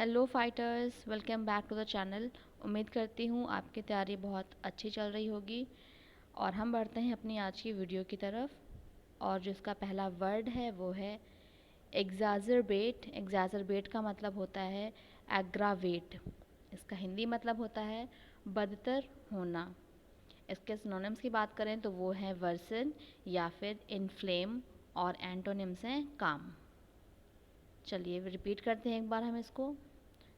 Hello fighters, welcome back to the channel. उम्मीद करती हूँ आपकी तैयारी बहुत अच्छी चल रही होगी। और हम बढ़ते हैं अपनी आज की वीडियो की तरफ। और जिसका पहला वर्ड है वो है एग्जाजरबेट। एग्जाजरबेट का मतलब होता है एग्रावेट। इसका हिंदी मतलब होता है बदतर होना। इसके सिनोनिम्स की बात करें तो वो है वर्सन या फिर इन्फ्लेम, और एंटोनिम्स हैं काम। चलिए रिपीट करते हैं एक बार हम इसको।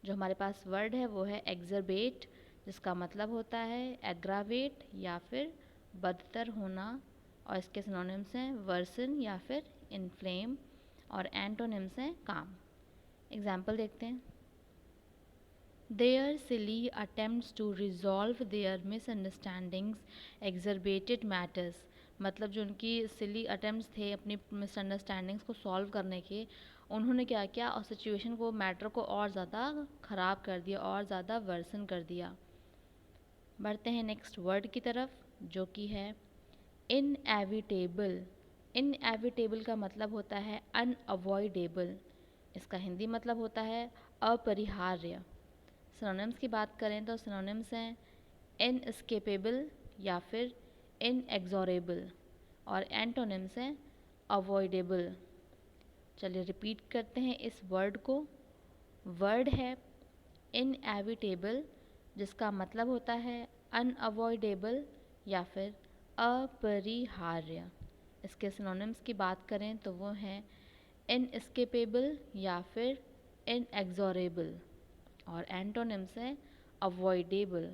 जो हमारे पास वर्ड है वो है एग्जरबेट, जिसका मतलब होता है एग्रावेट या फिर बदतर होना। और इसके सिनोनिम्स हैं वर्सन या फिर इन्फ्लेम, और एंटोनिम्स हैं काम। एग्जाम्पल देखते हैं। Their silly attempts to resolve their misunderstandings exacerbated matters। मतलब जो उनकी सिली अटेम्प्ट्स थे अपनी मिसअंडरस्टैंडिंग्स को सॉल्व करने के, उन्होंने क्या किया और सिचुएशन को, मैटर को और ज़्यादा ख़राब कर दिया और ज़्यादा वर्सन कर दिया। बढ़ते हैं नेक्स्ट वर्ड की तरफ, जो कि है इनएविटेबल। इनएविटेबल का मतलब होता है अनअवॉइडेबल। इसका हिंदी मतलब होता है अपरिहार्य। सिनोनिम्स की बात करें तो सिनोनिम्स हैं इनएस्केपेबल या फिर इनएग्जॉरेबल, और एंटोनिम्स हैं अवॉइडेबल। चलिए रिपीट करते हैं इस वर्ड को। वर्ड है इनएविटेबल, जिसका मतलब होता है अनअवॉइडेबल या फिर अपरिहार्य। इसके सिनोनिम्स की बात करें तो वो हैं इनएस्केपेबल या फिर इनएग्जॉरेबल, और एंटोनिम्स है अवॉइडेबल।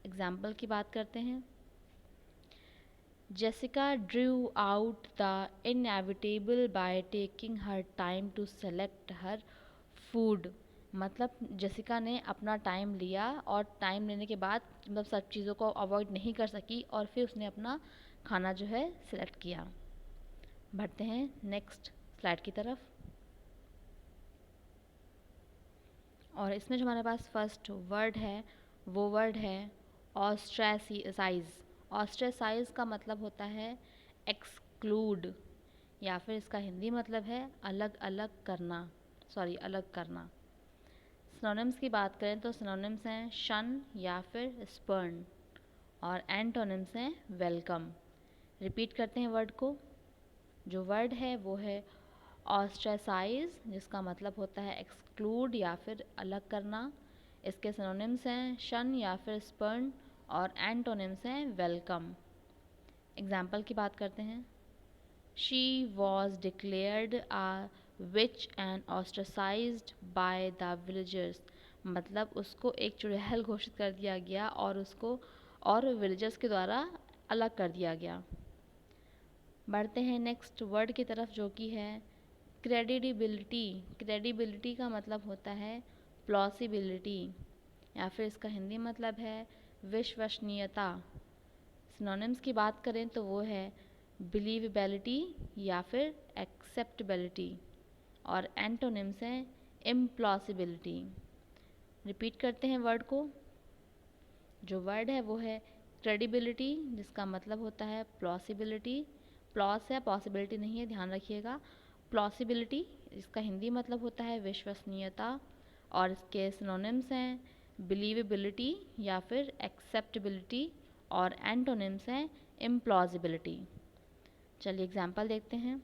एग्जाम्पल की बात करते हैं। Jessica drew out the inevitable by taking her time to select her food. मतलब जेसिका ने अपना टाइम लिया, और टाइम लेने के बाद मतलब सब चीज़ों को अवॉइड नहीं कर सकी, और फिर उसने अपना खाना जो है सिलेक्ट किया। बढ़ते हैं नेक्स्ट स्लाइड की तरफ। और इसमें जो हमारे पास फर्स्ट वर्ड है वो वर्ड है ऑस्ट्रेसाइज। ऑस्ट्रेसाइज का मतलब होता है एक्सक्लूड, या फिर इसका हिंदी मतलब है अलग अलग करना, अलग करना। सिनोनिम्स की बात करें तो सिनोनिम्स हैं शन या फिर स्पर्न, और एंटोनिम्स हैं वेलकम। रिपीट करते हैं वर्ड को। जो वर्ड है वो है ऑस्ट्रेसाइज, जिसका मतलब होता है एक्सक्लूड या फिर अलग करना। इसके सिनोनिम्स हैं शन या फिर स्पर्न, और एंटोनिम्स हैं वेलकम। एग्जाम्पल की बात करते हैं। She was declared a witch and ostracised by the villagers. मतलब उसको एक चुड़ैल घोषित कर दिया गया, और उसको और विलेजर्स के द्वारा अलग कर दिया गया। बढ़ते हैं नेक्स्ट वर्ड की तरफ, जो कि है क्रेडिबिलिटी। क्रेडिबिलिटी का मतलब होता है प्लॉसिबिलिटी, या फिर इसका हिंदी मतलब है विश्वसनीयता। सिनोनिम्स की बात करें तो वो है बिलीवेबिलिटी या फिर एक्सेप्टेबिलिटी, और एंटोनिम्स हैं इम्प्लॉसिबिलिटी। रिपीट करते हैं वर्ड को। जो वर्ड है वो है क्रेडिबिलिटी, जिसका मतलब होता है प्लॉसिबिलिटी। प्लॉस है, पॉसिबिलिटी नहीं है, ध्यान रखिएगा। प्लॉसिबिलिटी, इसका हिंदी मतलब होता है विश्वसनीयता, और इसके सिनोनिम्स हैं बिलीवेबिलिटी या फिर एक्सेप्टेबिलिटी, और एंटोनिम्स हैं इम्प्लॉसिबिलिटी। चलिए एग्जाम्पल देखते हैं।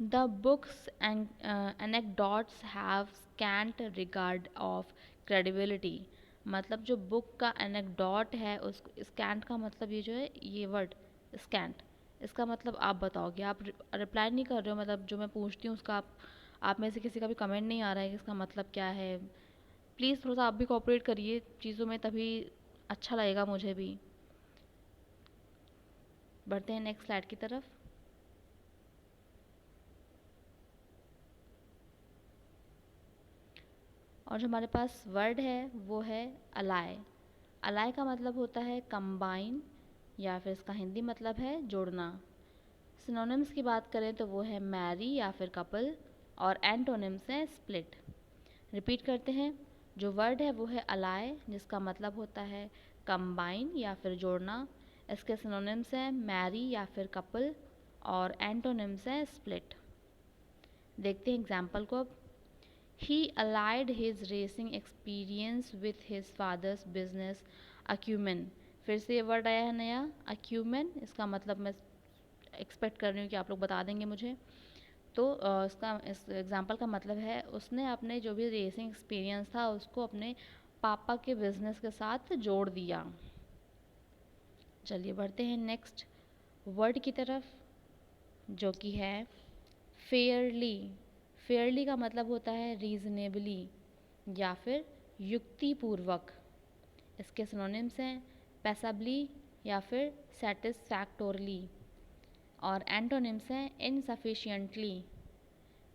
The books anecdotes have scant regard of credibility। मतलब जो बुक का एनेक्डोट है, उस स्कैंट का मतलब ये जो है, ये वर्ड स्कैंट, इसका मतलब आप बताओगे। आप रिप्लाई नहीं कर रहे हो, मतलब जो मैं पूछती हूँ उसका आप में से किसी का भी कमेंट नहीं आ रहा है कि इसका मतलब क्या है। प्लीज़ थोड़ा सा आप भी कोऑपरेट करिए चीज़ों में, तभी अच्छा लगेगा मुझे भी। बढ़ते हैं नेक्स्ट स्लाइड की तरफ। और जो हमारे पास वर्ड है वो है अलाय। अलाय का मतलब होता है कंबाइन, या फिर इसका हिंदी मतलब है जोड़ना। सिनोनिम्स की बात करें तो वो है मैरी या फिर कपल, और एंटोनिम्स है स्प्लिट। रिपीट करते हैं। जो वर्ड है वो है अलाय, जिसका मतलब होता है कंबाइन या फिर जोड़ना। इसके सिनोनिम्स हैं मैरी या फिर कपल, और एंटोनिम्स है स्प्लिट। देखते हैं एग्जाम्पल को अब। He allied his racing experience with his father's business acumen. फिर से ये वर्ड आया है नया, अक्यूमेन। इसका मतलब मैं एक्सपेक्ट कर रही हूँ कि आप लोग बता देंगे मुझे। तो इसका इस एग्ज़ाम्पल का मतलब है उसने अपने जो भी रेसिंग एक्सपीरियंस था उसको अपने पापा के बिजनेस के साथ जोड़ दिया। चलिए बढ़ते हैं नेक्स्ट वर्ड की तरफ, जो कि है फेयरली। फेयरली का मतलब होता है रीजनेबली या फिर युक्तिपूर्वक। इसके सिनोनिम्स हैं पैसिबली या फिर सेटिस्फैक्टोरली, और एंटोनिम्स हैं इनसफिशिएंटली।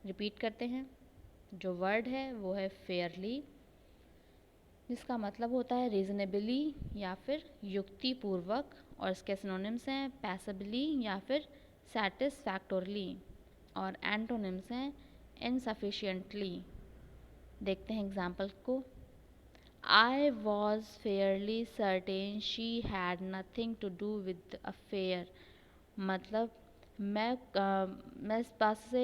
रिपीट करते हैं, जो वर्ड है वो है फेयरली, जिसका मतलब होता है रीजनेबली या फिर युक्तिपूर्वक, और इसके सिनोनिम्स हैं पैसिबली या फिर सेटिस्फैक्टोरली, और एंटोनिम्स हैं इनसफिशिएंटली। देखते हैं एग्जाम्पल को। I was fairly certain she had nothing to do with the affair। मतलब मैं इस बात से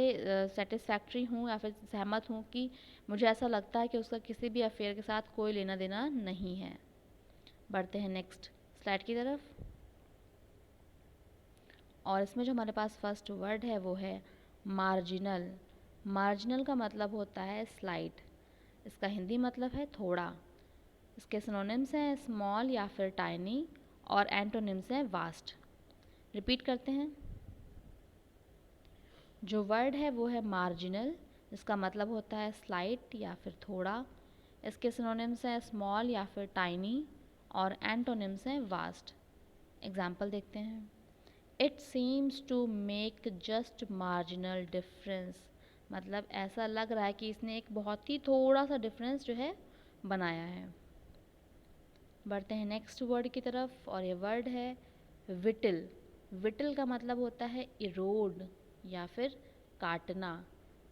सेटिस्फैक्ट्री हूँ या फिर सहमत हूँ कि मुझे ऐसा लगता है कि उसका किसी भी अफेयर के साथ कोई लेना देना नहीं है। बढ़ते हैं नेक्स्ट स्लाइड की तरफ, और इसमें जो हमारे पास फर्स्ट वर्ड है वो है मार्जिनल। मार्जिनल का मतलब होता है स्लाइट। इसका हिंदी मतलब है थोड़ा। इसके सिनोनिम्स हैं स्मॉल या फिर टाइनी, और एंटोनिम्स हैं वास्ट। रिपीट करते हैं, जो वर्ड है वो है मार्जिनल, जिसका मतलब होता है स्लाइट या फिर थोड़ा। इसके सिनोनिम्स हैं स्मॉल या फिर टाइनी, और एंटोनिम्स हैं वास्ट। एग्जाम्पल देखते हैं। It seems to make just marginal difference. मतलब ऐसा लग रहा है कि इसने एक बहुत ही थोड़ा सा डिफरेंस जो है बनाया है। बढ़ते हैं नेक्स्ट वर्ड की तरफ, और ये वर्ड है विटल। विटल का मतलब होता है इरोड या फिर काटना।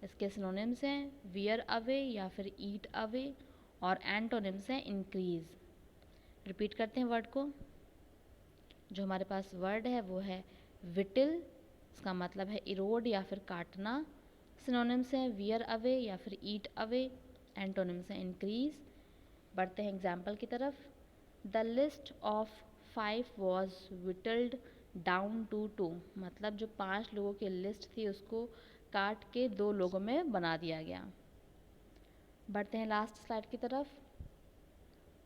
इसके सिनोनिम्स हैं वियर अवे या फिर ईट अवे, और एंटोनिम्स हैं इंक्रीज। रिपीट करते हैं वर्ड को, जो हमारे पास वर्ड है वो है विटल, इसका मतलब है इरोड या फिर काटना। सिनोनिम्स हैं वियर अवे या फिर ईट अवे, एंटोनिम्स हैं इंक्रीज। बढ़ते हैं एग्जाम्पल की तरफ। The list of 5 was whittled down to 2। मतलब जो 5 लोगों की लिस्ट थी उसको काट के 2 लोगों में बना दिया गया। बढ़ते हैं लास्ट स्लाइड की तरफ,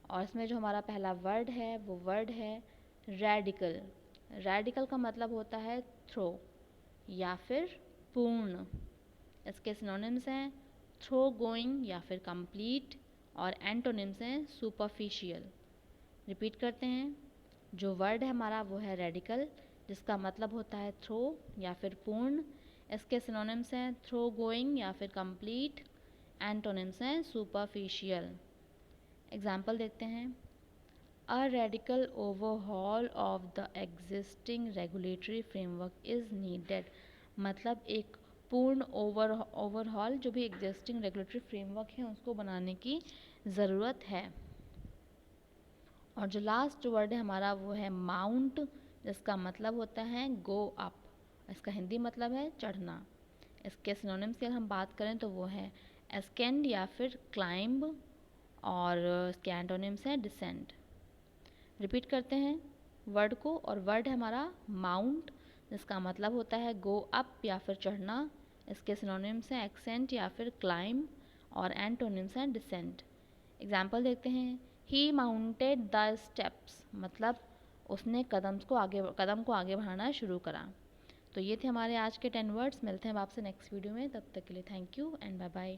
और इसमें जो हमारा पहला वर्ड है वो वर्ड है रेडिकल। रेडिकल का मतलब होता है थ्रो या फिर पूर्ण। इसके सिनोनिम्स हैं थ्रो गोइंग या फिर कंप्लीट, और एंटोनिम्स हैं सुपरफिशियल। रिपीट करते हैं, जो वर्ड है हमारा वो है रेडिकल, जिसका मतलब होता है थ्रो या फिर पूर्ण। इसके सिनोनिम्स हैं थ्रो गोइंग या फिर कंप्लीट, एंटोनिम्स हैं सुपरफिशियल। एग्जाम्पल देखते हैं। अ radical overhaul of the existing regulatory framework is needed. मतलब एक पूर्ण ओवरहॉल जो भी एग्जिस्टिंग रेगुलेटरी फ्रेमवर्क है उसको बनाने की ज़रूरत है। और जो लास्ट वर्ड है हमारा वो है माउंट, जिसका मतलब होता है गो अप। इसका हिंदी मतलब है चढ़ना। इसके सिनोनिम्स की अगर हम बात करें तो वो है एस्केंड या फिर क्लाइंब, और इसके एंटोनिम्स हैं डिसेंड। रिपीट करते हैं वर्ड को, और वर्ड है हमारा माउंट, जिसका मतलब होता है गो अप या फिर चढ़ना। इसके सिनोनिम्स हैं एक्सेंट या फिर क्लाइंब, और एंटोनिम्स हैं डिसेंड। एग्जाम्पल देखते हैं। ही माउंटेड द स्टेप्स, मतलब उसने कदम को आगे बढ़ाना शुरू करा। तो ये थे हमारे आज के 10 वर्ड्स। मिलते हैं आपसे नेक्स्ट वीडियो में, तब तक के लिए thank you and bye bye.